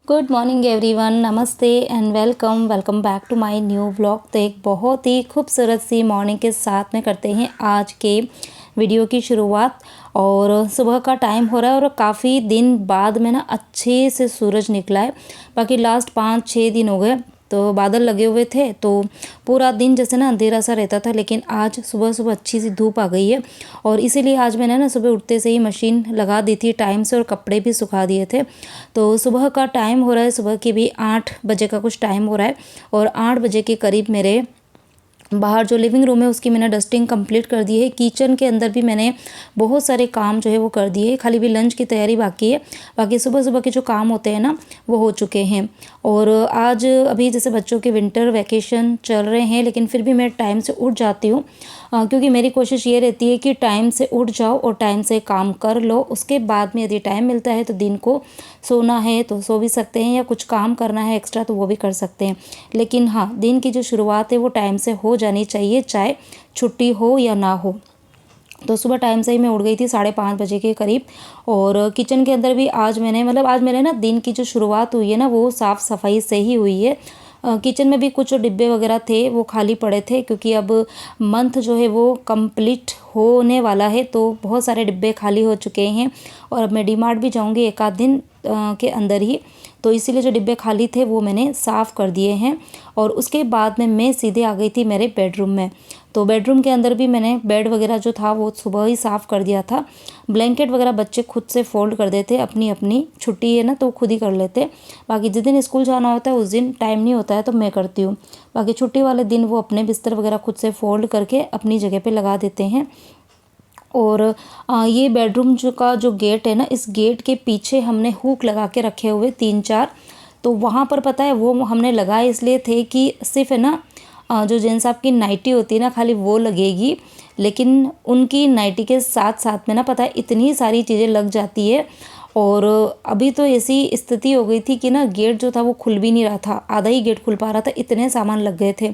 Good morning everyone, नमस्ते and welcome welcome back to my new vlog. तो एक बहुत ही खूबसूरत सी मॉर्निंग के साथ में करते हैं आज के वीडियो की शुरुआत। और सुबह का टाइम हो रहा है और काफ़ी दिन बाद में ना अच्छे से सूरज निकला है। बाकी लास्ट 5-6 दिन हो गए तो बादल लगे हुए थे तो पूरा दिन जैसे ना अंधेरा सा रहता था, लेकिन आज सुबह सुबह अच्छी सी धूप आ गई है। और इसीलिए आज मैंने ना सुबह उठते से ही मशीन लगा दी थी टाइम से और कपड़े भी सुखा दिए थे। तो सुबह का टाइम हो रहा है, सुबह के भी 8 बजे का कुछ टाइम हो रहा है। और 8 बजे के करीब मेरे बाहर जो लिविंग रूम है उसकी मैंने डस्टिंग कंप्लीट कर दी है। किचन के अंदर भी मैंने बहुत सारे काम जो है वो कर दिए, खाली भी लंच की तैयारी बाकी है। बाकी सुबह सुबह के जो काम होते हैं ना वो हो चुके हैं। और आज अभी जैसे बच्चों के विंटर वैकेशन चल रहे हैं, लेकिन फिर भी मैं टाइम से उठ जाती हूँ क्योंकि मेरी कोशिश ये रहती है कि टाइम से उठ जाओ और टाइम से काम कर लो। उसके बाद में यदि टाइम मिलता है तो दिन को सोना है तो सो भी सकते हैं, या कुछ काम करना है एक्स्ट्रा तो वो भी कर सकते हैं। लेकिन हाँ, दिन की जो शुरुआत है वो टाइम से हो जानी चाहिए, चाहे छुट्टी हो या ना हो। तो सुबह टाइम से ही मैं उठ गई थी 5:30 बजे के करीब। और किचन के अंदर भी आज मेरे ना दिन की जो शुरुआत हुई है ना वो साफ़ सफाई से ही हुई है। किचन में भी कुछ डिब्बे वगैरह थे वो खाली पड़े थे, क्योंकि अब मंथ जो है वो कंप्लीट होने वाला है तो बहुत सारे डिब्बे खाली हो चुके हैं। और अब मैं डीमार्ट भी जाऊंगी एक आध दिन के अंदर ही, तो इसीलिए जो डिब्बे खाली थे वो मैंने साफ़ कर दिए हैं। और उसके बाद में मैं सीधे आ गई थी मेरे बेडरूम में। तो बेडरूम के अंदर भी मैंने बेड वगैरह जो था वो सुबह ही साफ़ कर दिया था। ब्लैंकेट वगैरह बच्चे खुद से फोल्ड कर देते, अपनी अपनी छुट्टी है ना तो खुद ही कर लेते। बाकी जिस दिन स्कूल जाना होता है उस दिन टाइम नहीं होता है तो मैं करती हूँ। बाकी छुट्टी वाले दिन वो अपने बिस्तर वगैरह खुद से फोल्ड करके अपनी जगह पे लगा देते हैं। और ये बेडरूम का जो गेट है ना, इस गेट के पीछे हमने हुक लगा के रखे हुए 3-4। तो वहाँ पर पता है वो हमने लगाए इसलिए थे कि सिर्फ है ना जो जेंट्स साहब की नाइटी होती है ना खाली वो लगेगी, लेकिन उनकी नाइटी के साथ साथ में ना पता है इतनी सारी चीज़ें लग जाती है। और अभी तो ऐसी स्थिति हो गई थी कि ना गेट जो था वो खुल भी नहीं रहा था, आधा ही गेट खुल पा रहा था, इतने सामान लग गए थे।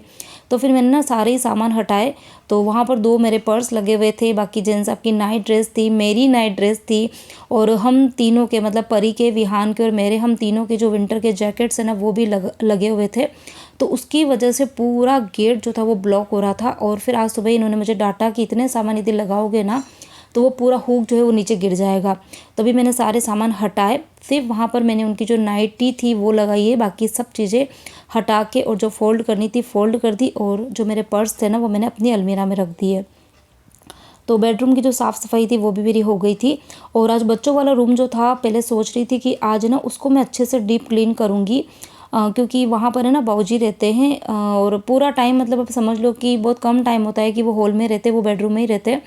तो फिर मैंने ना सारे ही सामान हटाए। तो वहाँ पर 2 मेरे पर्स लगे हुए थे, बाकी जेंट्स आपकी नाइट ड्रेस थी, मेरी नाइट ड्रेस थी। और हम तीनों के मतलब परी के, विहान के और मेरे, हम तीनों के जो विंटर के जैकेट्स हैं ना वो भी लगे हुए थे। तो उसकी वजह से पूरा गेट जो था वो ब्लॉक हो रहा था। और फिर आज सुबह इन्होंने मुझे डांटा कि इतने सामान यदि लगाओगे ना तो वो पूरा हुक जो है वो नीचे गिर जाएगा। तभी मैंने सारे सामान हटाए, सिर्फ वहाँ पर मैंने उनकी जो नाइटी थी वो लगाई है, बाकी सब चीज़ें हटा के और जो फोल्ड करनी थी फोल्ड कर दी। और जो मेरे पर्स थे ना वो मैंने अपनी अलमीरा में रख दिए। तो बेडरूम की जो साफ़ सफाई थी वो भी मेरी हो गई थी। और आज बच्चों वाला रूम जो था पहले सोच रही थी कि आज ना उसको मैं अच्छे से डीप क्लीन करूँगी, क्योंकि वहाँ पर है ना बाबूजी रहते हैं। और पूरा टाइम मतलब अब समझ लो कि बहुत कम टाइम होता है कि वो हॉल में रहते, वो बेडरूम में ही रहते।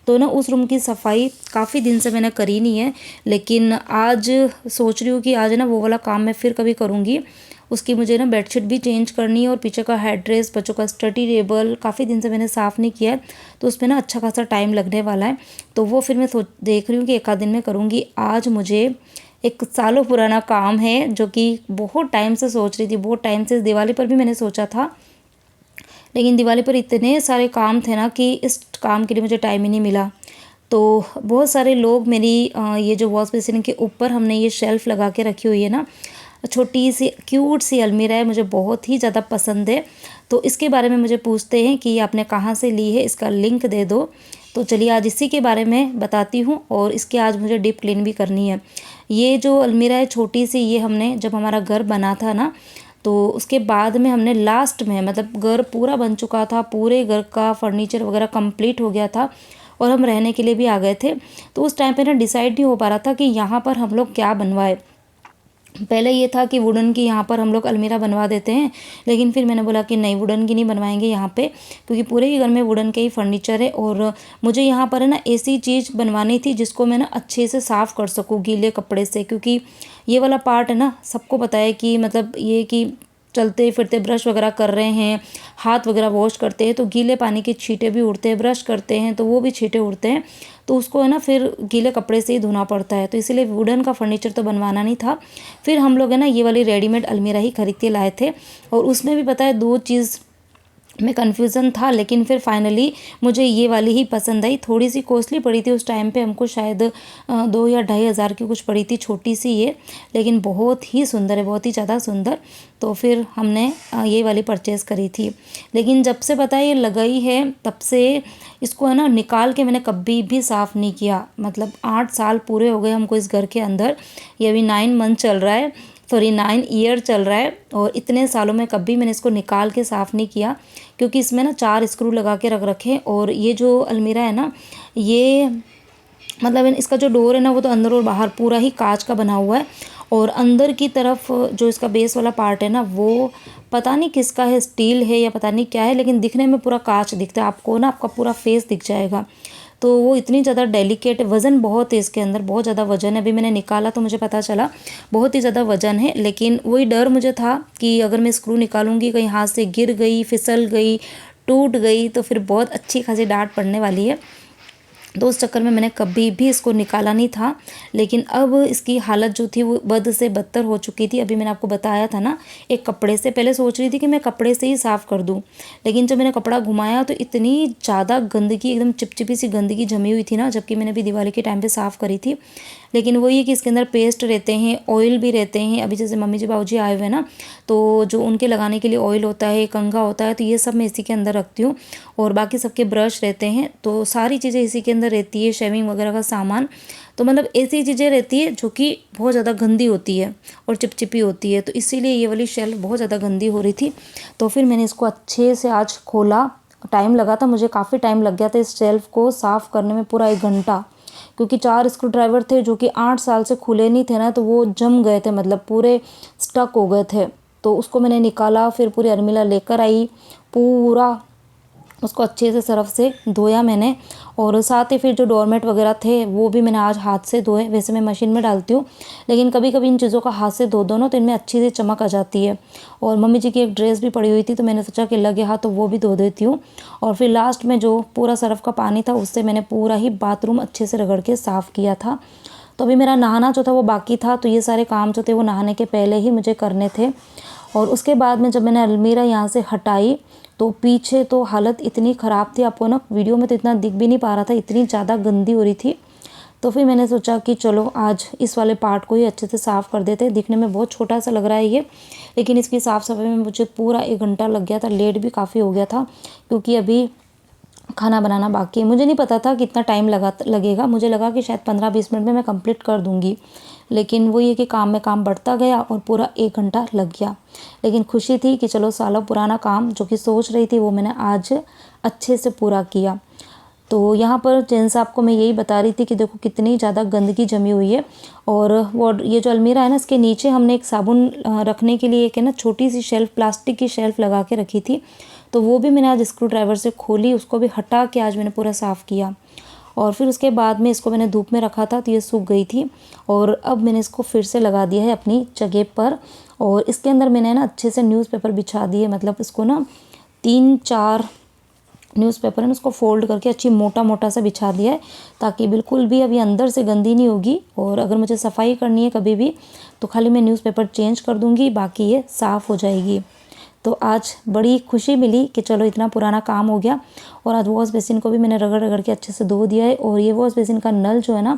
तो ना उस रूम की सफाई काफ़ी दिन से मैंने करी नहीं है, लेकिन आज सोच रही हूँ कि आज ना वो वाला काम मैं फिर कभी करूँगी। उसकी मुझे ना बेडशीट भी चेंज करनी है और पीछे का हेड ड्रेस, बच्चों का स्टडी टेबल काफ़ी दिन से मैंने साफ़ नहीं किया है तो उसमें ना अच्छा खासा टाइम लगने वाला है। तो वो फिर मैं देख रही हूँ कि एक आध दिन में करूँगी। आज मुझे एक सालों पुराना काम है जो कि बहुत टाइम से सोच रही थी, बहुत टाइम से। दिवाली पर भी मैंने सोचा था, लेकिन दिवाली पर इतने सारे काम थे ना कि इस काम के लिए मुझे टाइम ही नहीं मिला। तो बहुत सारे लोग मेरी ये जो वॉश बेसिन के ऊपर हमने ये शेल्फ़ लगा के रखी हुई है ना, छोटी सी क्यूट सी अलमीरा है, मुझे बहुत ही ज़्यादा पसंद है। तो इसके बारे में मुझे पूछते हैं कि ये आपने कहाँ से ली है, इसका लिंक दे दो। तो चलिए आज इसी के बारे में बताती हूँ। और इसके आज मुझे डीप क्लीन भी करनी है। ये जो अलमीरा है छोटी सी, ये हमने जब हमारा घर बना था ना तो उसके बाद में हमने लास्ट में, मतलब घर पूरा बन चुका था, पूरे घर का फर्नीचर वगैरह कंप्लीट हो गया था और हम रहने के लिए भी आ गए थे। तो उस टाइम पे ना डिसाइड नहीं हो पा रहा था कि यहाँ पर हम लोग क्या बनवाए। पहले ये था कि वुडन की यहाँ पर हम लोग अलमीरा बनवा देते हैं, लेकिन फिर मैंने बोला कि नहीं, वुडन की नहीं बनवाएंगे यहाँ पे, क्योंकि पूरे ही घर में वुडन के ही फर्नीचर है। और मुझे यहाँ पर है ना ऐसी चीज़ बनवानी थी जिसको मैं ना अच्छे से साफ़ कर सकूँ गीले कपड़े से, क्योंकि ये वाला पार्ट है ना सबको पता है कि मतलब ये कि चलते फिरते ब्रश वगैरह कर रहे हैं, हाथ वगैरह वॉश करते हैं तो गीले पानी के छींटे भी उड़ते हैं, ब्रश करते हैं तो वो भी छींटे उड़ते हैं। तो उसको है ना फिर गीले कपड़े से ही धोना पड़ता है, तो इसीलिए वुडन का फर्नीचर तो बनवाना नहीं था। फिर हम लोग है ना ये वाली रेडीमेड अलमीरा ही खरीद के लाए थे। और उसमें भी पता है 2 चीज़ में कन्फ्यूज़न था, लेकिन फिर फाइनली मुझे ये वाली ही पसंद आई। थोड़ी सी कॉस्टली पड़ी थी उस टाइम पे, हमको शायद 2 या 2,500 की कुछ पड़ी थी, छोटी सी ये, लेकिन बहुत ही सुंदर है, बहुत ही ज़्यादा सुंदर। तो फिर हमने ये वाली परचेज़ करी थी। लेकिन जब से पता है ये लगाई है तब से इसको है ना निकाल के मैंने कभी भी साफ़ नहीं किया। मतलब 8 साल पूरे हो गए हमको इस घर के अंदर, ये अभी 9 मंथ चल रहा है, सॉरी 9 ईयर चल रहा है, और इतने सालों में कभी मैंने इसको निकाल के साफ़ नहीं किया, क्योंकि इसमें ना 4 स्क्रू लगा के रख रखे हैं। और ये जो अलमीरा है ना, ये मतलब इसका जो डोर है ना, वो तो अंदर और बाहर पूरा ही कांच का बना हुआ है, और अंदर की तरफ जो इसका बेस वाला पार्ट है ना, वो पता नहीं किसका है, स्टील है या पता नहीं क्या है, लेकिन दिखने में पूरा कांच दिखता है आपको ना, आपका पूरा फेस दिख जाएगा। तो वो इतनी ज़्यादा डेलिकेट, वज़न बहुत है इसके अंदर, बहुत ज़्यादा वज़न है। अभी मैंने निकाला तो मुझे पता चला बहुत ही ज़्यादा वज़न है, लेकिन वही डर मुझे था कि अगर मैं स्क्रू निकालूंगी, कहीं हाथ से गिर गई, फिसल गई, टूट गई, तो फिर बहुत अच्छी खासी डांट पड़ने वाली है। तो उस चक्कर में मैंने कभी भी इसको निकाला नहीं था। लेकिन अब इसकी हालत जो थी वो बद से बदतर हो चुकी थी। अभी मैंने आपको बताया था ना, एक कपड़े से, पहले सोच रही थी कि मैं कपड़े से ही साफ़ कर दूं, लेकिन जब मैंने कपड़ा घुमाया तो इतनी ज़्यादा गंदगी, एकदम चिपचिपी सी गंदगी जमी हुई थी ना, जबकि मैंने अभी दिवाली के टाइम पे साफ़ करी थी। लेकिन वही है कि इसके अंदर पेस्ट रहते हैं, ऑयल भी रहते हैं। अभी जैसे मम्मी जी बाबूजी आए हुए हैं ना, तो जो उनके लगाने के लिए ऑयल होता है, कंघा होता है, तो ये सब मैं इसी के अंदर रखती हूँ। और बाकी सबके ब्रश रहते हैं, तो सारी चीज़ें इसी के अंदर रहती है, शेविंग वगैरह का सामान। तो मतलब ऐसी चीज़ें रहती है जो कि बहुत ज़्यादा गंदी होती है और चिपचिपी होती है, तो इसीलिए ये वाली शेल्फ बहुत ज़्यादा गंदी हो रही थी। तो फिर मैंने इसको अच्छे से आज खोला। टाइम लगा था मुझे, काफ़ी टाइम लग गया था इस शेल्फ को साफ़ करने में, पूरा 1 घंटा, क्योंकि 4 स्क्रू ड्राइवर थे जो कि 8 साल से खुले नहीं थे ना, तो वो जम गए थे, मतलब पूरे स्टक हो गए थे। तो उसको मैंने निकाला, फिर पूरी अलमीरा लेकर आई, पूरा उसको अच्छे से सर्फ से धोया मैंने। और साथ ही फिर जो डोरमेट वगैरह थे वो भी मैंने आज हाथ से धोए। वैसे मैं मशीन में डालती हूँ, लेकिन कभी कभी इन चीज़ों का हाथ से धो दो ना, तो इनमें अच्छी सी चमक आ जाती है। और मम्मी जी की एक ड्रेस भी पड़ी हुई थी, तो मैंने सोचा कि लगे हाथ तो वो भी धो देती हूँ। और फिर लास्ट में जो पूरा सर्फ का पानी था, उससे मैंने पूरा ही बाथरूम अच्छे से रगड़ के साफ़ किया था। तो अभी मेरा नहाना जो था वो बाकी था, तो ये सारे काम जो थे वो नहाने के पहले ही मुझे करने थे। और उसके बाद में जब मैंने अलमीरा यहाँ से हटाई, तो पीछे तो हालत इतनी ख़राब थी, आपको ना वीडियो में तो इतना दिख भी नहीं पा रहा था, इतनी ज़्यादा गंदी हो रही थी। तो फिर मैंने सोचा कि चलो आज इस वाले पार्ट को ही अच्छे से साफ़ कर देते हैं। दिखने में बहुत छोटा सा लग रहा है ये, लेकिन इसकी साफ़ सफाई में मुझे पूरा 1 घंटा लग गया था। लेट भी काफ़ी हो गया था, क्योंकि अभी खाना बनाना बाकी है। मुझे नहीं पता था कितना टाइम लगेगा, मुझे लगा कि शायद 15-20 मिनट में मैं कंप्लीट कर दूंगी, लेकिन वो ये कि काम में काम बढ़ता गया और पूरा 1 घंटा लग गया। लेकिन खुशी थी कि चलो सालों पुराना काम जो कि सोच रही थी वो मैंने आज अच्छे से पूरा किया। तो यहाँ पर जेंट्स आपको मैं यही बता रही थी कि देखो कितनी ज़्यादा गंदगी जमी हुई है। और वो ये जो अलमीरा है ना, इसके नीचे हमने एक साबुन रखने के लिए एक है ना छोटी सी शेल्फ, प्लास्टिक की शेल्फ लगा के रखी थी, तो वो भी मैंने आज स्क्रू ड्राइवर से खोली, उसको भी हटा के आज मैंने पूरा साफ़ किया। और फिर उसके बाद में इसको मैंने धूप में रखा था, तो ये सूख गई थी, और अब मैंने इसको फिर से लगा दिया है अपनी जगह पर। और इसके अंदर मैंने ना अच्छे से न्यूज़पेपर बिछा दिए, मतलब इसको ना 3-4 न्यूज़पेपर है ना, उसको फोल्ड करके अच्छी मोटा मोटा सा बिछा दिया है, ताकि बिल्कुल भी अभी अंदर से गंदी नहीं होगी। और अगर मुझे सफाई करनी है कभी भी, तो खाली मैं न्यूज़पेपर चेंज कर दूँगी, बाकी ये साफ़ हो जाएगी। तो आज बड़ी खुशी मिली कि चलो इतना पुराना काम हो गया। और आज वॉश बेसिन को भी मैंने रगड़ रगड़ के अच्छे से धो दिया है। और ये वॉश बेसिन का नल जो है ना,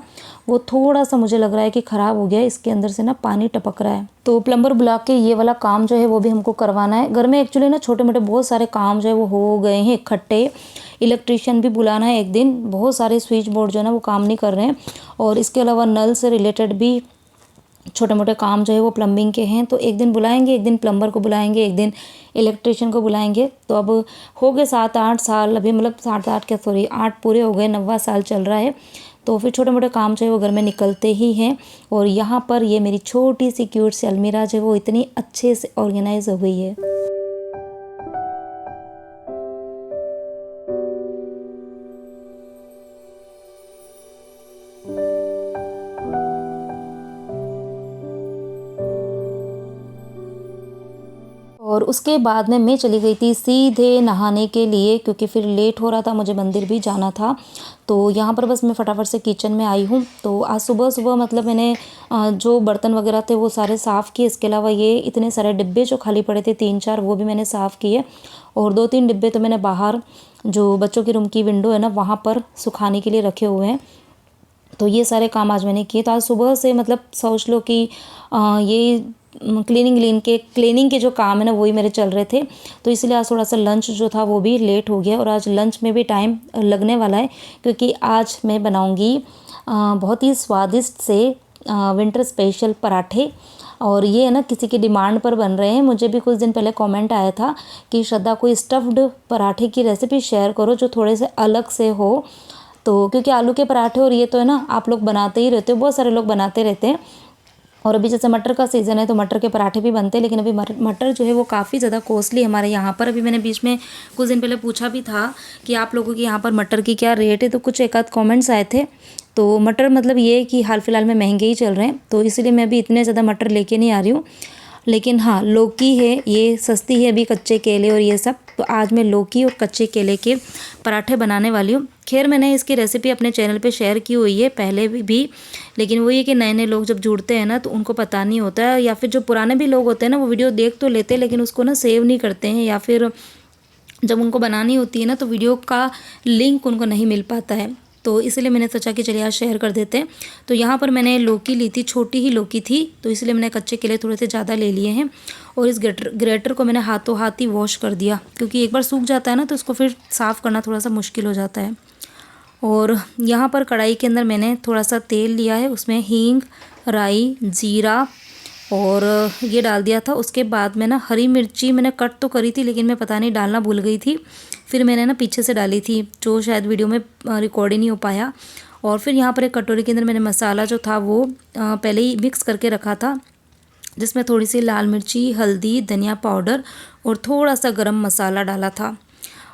वो थोड़ा सा मुझे लग रहा है कि ख़राब हो गया है, इसके अंदर से ना पानी टपक रहा है। तो प्लम्बर बुला के ये वाला काम जो है वो भी हमको करवाना है। घर में एक्चुअली ना छोटे मोटे बहुत सारे काम जो है वो हो गए हैं इकट्ठे। इलेक्ट्रीशियन भी बुलाना है एक दिन, बहुत सारे स्विच बोर्ड जो है ना वो काम नहीं कर रहे हैं। और इसके अलावा नल से रिलेटेड भी छोटे मोटे काम जो है वो प्लम्बिंग के हैं, तो एक दिन बुलाएंगे, एक दिन प्लम्बर को बुलाएंगे, एक दिन इलेक्ट्रिशियन को बुलाएंगे। तो अब हो गए 7-8 साल, अभी मतलब 7-8 क्या, सॉरी 8 पूरे हो गए, 9वां साल चल रहा है। तो फिर छोटे मोटे काम जो है वो घर में निकलते ही हैं। और यहाँ पर ये मेरी छोटी सी क्यूट सी अलमीरा जो है वो इतनी अच्छे से ऑर्गेनाइज हो गई है। और उसके बाद में मैं चली गई थी सीधे नहाने के लिए, क्योंकि फिर लेट हो रहा था, मुझे मंदिर भी जाना था। तो यहाँ पर बस मैं फटाफट से किचन में आई हूँ। तो आज सुबह सुबह मतलब मैंने जो बर्तन वगैरह थे वो सारे साफ़ किए। इसके अलावा ये इतने सारे डिब्बे जो खाली पड़े थे 3-4, वो भी मैंने साफ़ किए। और 2-3 डिब्बे तो मैंने बाहर जो बच्चों की रूम की विंडो है ना, वहाँ पर सुखाने के लिए रखे हुए हैं। तो ये सारे काम आज मैंने किए। तो आज सुबह से मतलब सोच लो कि ये क्लीनिंग के जो काम है ना, वही मेरे चल रहे थे। तो इसलिए आज थोड़ा सा लंच जो था वो भी लेट हो गया, और आज लंच में भी टाइम लगने वाला है, क्योंकि आज मैं बनाऊंगी बहुत ही स्वादिष्ट से विंटर स्पेशल पराठे। और ये है ना किसी की डिमांड पर बन रहे हैं। मुझे भी कुछ दिन पहले कमेंट आया था कि श्रद्धा कोई स्टफ्ड पराठे की रेसिपी शेयर करो जो थोड़े से अलग से हो। तो क्योंकि आलू के पराठे और ये तो है ना आप लोग बनाते ही रहते हो, बहुत सारे लोग बनाते रहते हैं। और अभी जैसे मटर का सीज़न है तो मटर के पराठे भी बनते हैं, लेकिन अभी मटर जो है वो काफ़ी ज़्यादा कॉस्टली हमारे यहाँ पर। अभी मैंने बीच में कुछ दिन पहले पूछा भी था कि आप लोगों के यहाँ पर मटर की क्या रेट है, तो कुछ एक आध कॉमेंट्स आए थे। तो मटर मतलब ये है कि हाल फिलहाल में महंगे ही चल रहे हैं, तो इसलिए मैं अभी इतने ज़्यादा मटर लेके नहीं आ रही हूँ। लेकिन हाँ, लौकी है, ये सस्ती है अभी, कच्चे केले और ये सब। तो आज मैं लौकी और कच्चे केले के पराठे बनाने वाली हूँ। खैर मैंने इसकी रेसिपी अपने चैनल पे शेयर की हुई है पहले भी, लेकिन वो ये कि नए नए लोग जब जुड़ते हैं ना तो उनको पता नहीं होता है, या फिर जो पुराने भी लोग होते हैं ना वो वीडियो देख तो लेते हैं लेकिन उसको ना सेव नहीं करते हैं, या फिर जब उनको बनानी होती है ना तो वीडियो का लिंक उनको नहीं मिल पाता है। तो इसलिए मैंने सोचा कि चलिए आज शेयर कर देते हैं। तो यहाँ पर मैंने लौकी ली थी, छोटी ही लौकी थी, तो इसलिए मैंने कच्चे केले थोड़े से ज़्यादा ले लिए हैं। और इस ग्रेटर को मैंने हाथों हाथ ही वॉश कर दिया, क्योंकि एक बार सूख जाता है ना तो इसको फिर साफ़ करना थोड़ा सा मुश्किल हो जाता है। और यहाँ पर कढ़ाई के अंदर मैंने थोड़ा सा तेल लिया है, उसमें हींग, राई, जीरा और ये डाल दिया था। उसके बाद में ना हरी मिर्ची मैंने कट तो करी थी, लेकिन मैं पता नहीं डालना भूल गई थी, फिर मैंने ना पीछे से डाली थी, जो शायद वीडियो में रिकॉर्ड ही नहीं हो पाया। और फिर यहाँ पर एक कटोरी के अंदर मैंने मसाला जो था वो पहले ही मिक्स करके रखा था, जिसमें थोड़ी सी लाल मिर्ची, हल्दी, धनिया पाउडर और थोड़ा सा गरम मसाला डाला था।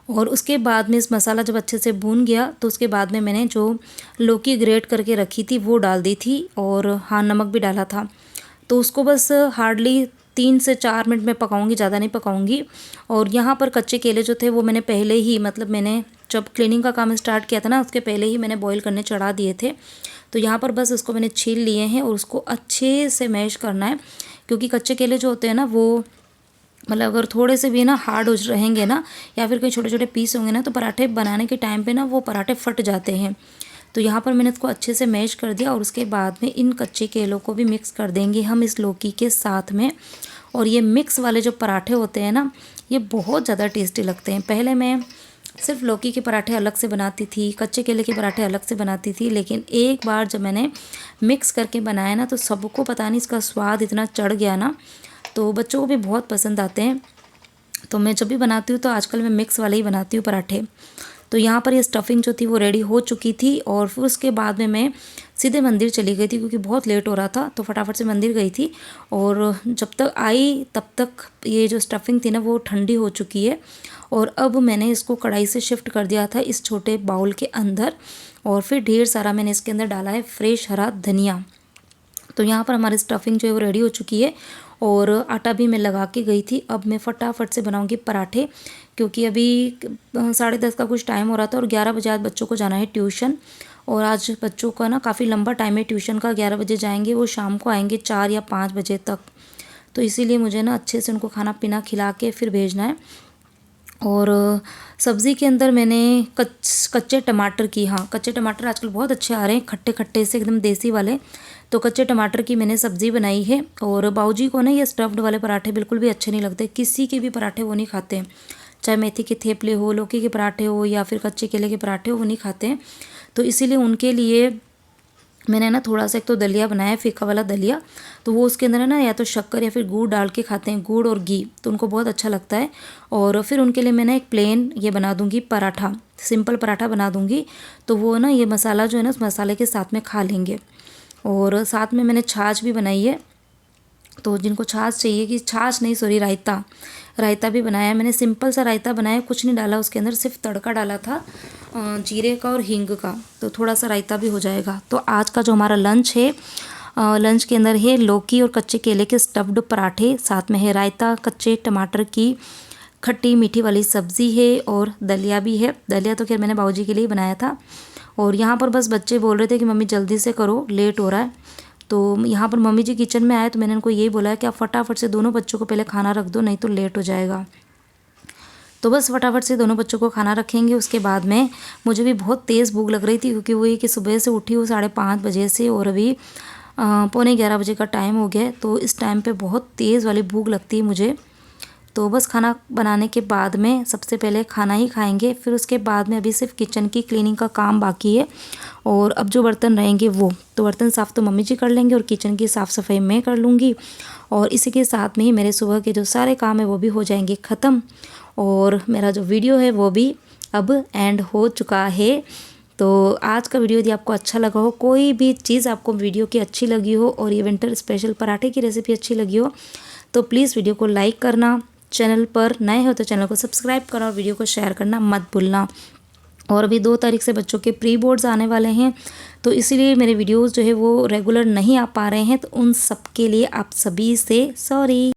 और उसके बाद में इस मसाला जब अच्छे से भून गया तो उसके बाद में मैंने जो लौकी ग्रेट करके रखी थी वो डाल दी थी, और हाँ, नमक भी डाला था। तो उसको बस हार्डली 3 से 4 मिनट में पकाऊंगी, ज़्यादा नहीं पकाऊंगी। और यहाँ पर कच्चे केले जो थे वो मैंने पहले ही, मतलब मैंने जब क्लीनिंग का काम स्टार्ट किया था ना उसके पहले ही मैंने बॉईल करने चढ़ा दिए थे। तो यहाँ पर बस उसको मैंने छील लिए हैं और उसको अच्छे से मैश करना है, क्योंकि कच्चे केले जो होते हैं ना वो मतलब अगर थोड़े से भी ना हार्ड हो रहेंगे ना, या फिर कोई छोटे छोटे पीस होंगे ना, तो पराठे बनाने के टाइम पे ना वो पराठे फट जाते हैं। तो यहाँ पर मैंने इसको अच्छे से मैश कर दिया, और उसके बाद में इन कच्चे केलों को भी मिक्स कर देंगे हम इस लौकी के साथ में। और ये मिक्स वाले जो पराठे होते हैं ना, ये बहुत ज़्यादा टेस्टी लगते हैं। पहले मैं सिर्फ लौकी के पराठे अलग से बनाती थी, कच्चे केले के पराठे अलग से बनाती थी, लेकिन एक बार जब मैंने मिक्स करके बनाया ना तो सबको पता नहीं इसका स्वाद इतना चढ़ गया ना, तो बच्चों को भी बहुत पसंद आते हैं। तो मैं जब भी बनाती हूँ तो आजकल मैं मिक्स वाले ही बनाती हूँ पराठे। तो यहाँ पर ये स्टफिंग जो थी वो रेडी हो चुकी थी, और फिर उसके बाद में मैं सीधे मंदिर चली गई थी, क्योंकि बहुत लेट हो रहा था। तो फटाफट से मंदिर गई थी, और जब तक आई तब तक ये जो स्टफिंग थी ना वो ठंडी हो चुकी है। और अब मैंने इसको कढ़ाई से शिफ्ट कर दिया था इस छोटे बाउल के अंदर, और फिर ढेर सारा मैंने इसके अंदर डाला है फ्रेश हरा धनिया। तो यहाँ पर हमारी स्टफिंग जो है वो रेडी हो चुकी है, और आटा भी मैं लगा के गई थी। अब मैं फटाफट से बनाऊंगी पराठे, क्योंकि अभी 10:30 का कुछ टाइम हो रहा था, और 11 बजे आज बच्चों को जाना है ट्यूशन। और आज बच्चों का ना काफ़ी लंबा टाइम है ट्यूशन का, 11 बजे जाएंगे, वो शाम को आएंगे 4 या 5 बजे तक। तो इसीलिए मुझे ना अच्छे से उनको खाना पीना खिला के फिर भेजना है। और सब्ज़ी के अंदर मैंने कच्चे टमाटर की, हाँ कच्चे टमाटर आजकल बहुत अच्छे आ रहे हैं, खट्टे खट्टे से एकदम देसी वाले। तो कच्चे टमाटर की मैंने सब्ज़ी बनाई है। और बाऊजी को ना ये स्टफ्ड वाले पराठे बिल्कुल भी अच्छे नहीं लगते, किसी के भी पराठे वो नहीं खाते हैं, चाहे मेथी के थेपले हो, लौकी के पराठे हो, या फिर कच्चे केले के पराठे हो, वो नहीं खाते हैं। तो इसीलिए उनके लिए मैंने ना थोड़ा सा एक तो दलिया बनाया, फीका वाला दलिया। तो वो उसके अंदर है ना या तो शक्कर या फिर गुड़ डाल के खाते हैं, गुड़ और घी, तो उनको बहुत अच्छा लगता है। और फिर उनके लिए मैंने एक प्लेन ये बना दूंगी पराठा, सिंपल पराठा बना दूंगी। तो वो ना ये मसाला जो है ना उस मसाले के साथ में खा लेंगे। और साथ में मैंने छाछ भी बनाई है, तो जिनको छाछ चाहिए, कि छाछ नहीं सॉरी रायता भी बनाया मैंने। सिंपल सा रायता बनाया, कुछ नहीं डाला उसके अंदर, सिर्फ तड़का डाला था जीरे का और हींग का, तो थोड़ा सा रायता भी हो जाएगा। तो आज का जो हमारा लंच है लंच के अंदर है लौकी और कच्चे केले के स्टफ्ड पराठे, साथ में है रायता, कच्चे टमाटर की खट्टी मीठी वाली सब्ज़ी है और दलिया भी है। दलिया तो खैर मैंने बाबूजी के लिए बनाया था। और यहाँ पर बस बच्चे बोल रहे थे कि मम्मी जल्दी से करो, लेट हो रहा है। तो यहाँ पर मम्मी जी किचन में आए तो मैंने उनको यही बोला है कि आप फटाफट से दोनों बच्चों को पहले खाना रख दो, नहीं तो लेट हो जाएगा। तो बस फटाफट से दोनों बच्चों को खाना रखेंगे। उसके बाद में मुझे भी बहुत तेज़ भूख लग रही थी, क्योंकि वही कि सुबह से उठी हूँ 5:30 बजे से और अभी 11:15 बजे का टाइम हो गया। तो इस टाइम पे बहुत तेज़ वाली भूख लगती है मुझे। तो बस खाना बनाने के बाद में सबसे पहले खाना ही खाएंगे, फिर उसके बाद में अभी सिर्फ किचन की क्लीनिंग का काम बाकी है। और अब जो बर्तन रहेंगे वो तो बर्तन साफ़ तो मम्मी जी कर लेंगे और किचन की साफ़ सफाई मैं कर लूँगी। और इसी के साथ में ही मेरे सुबह के जो सारे काम है वो भी हो जाएंगे ख़त्म। और मेरा जो वीडियो है वो भी अब एंड हो चुका है। तो आज का वीडियो यदि आपको अच्छा लगा हो, कोई भी चीज़ आपको वीडियो की अच्छी लगी हो और ये विंटर स्पेशल पराठे की रेसिपी अच्छी लगी हो, तो प्लीज़ वीडियो को लाइक करना, चैनल पर नए हो तो चैनल को सब्सक्राइब करना और वीडियो को शेयर करना मत भूलना। और अभी 2 तारीख से बच्चों के प्री बोर्ड्स आने वाले हैं, तो इसीलिए मेरे वीडियोस जो है वो रेगुलर नहीं आ पा रहे हैं, तो उन सब के लिए आप सभी से सॉरी।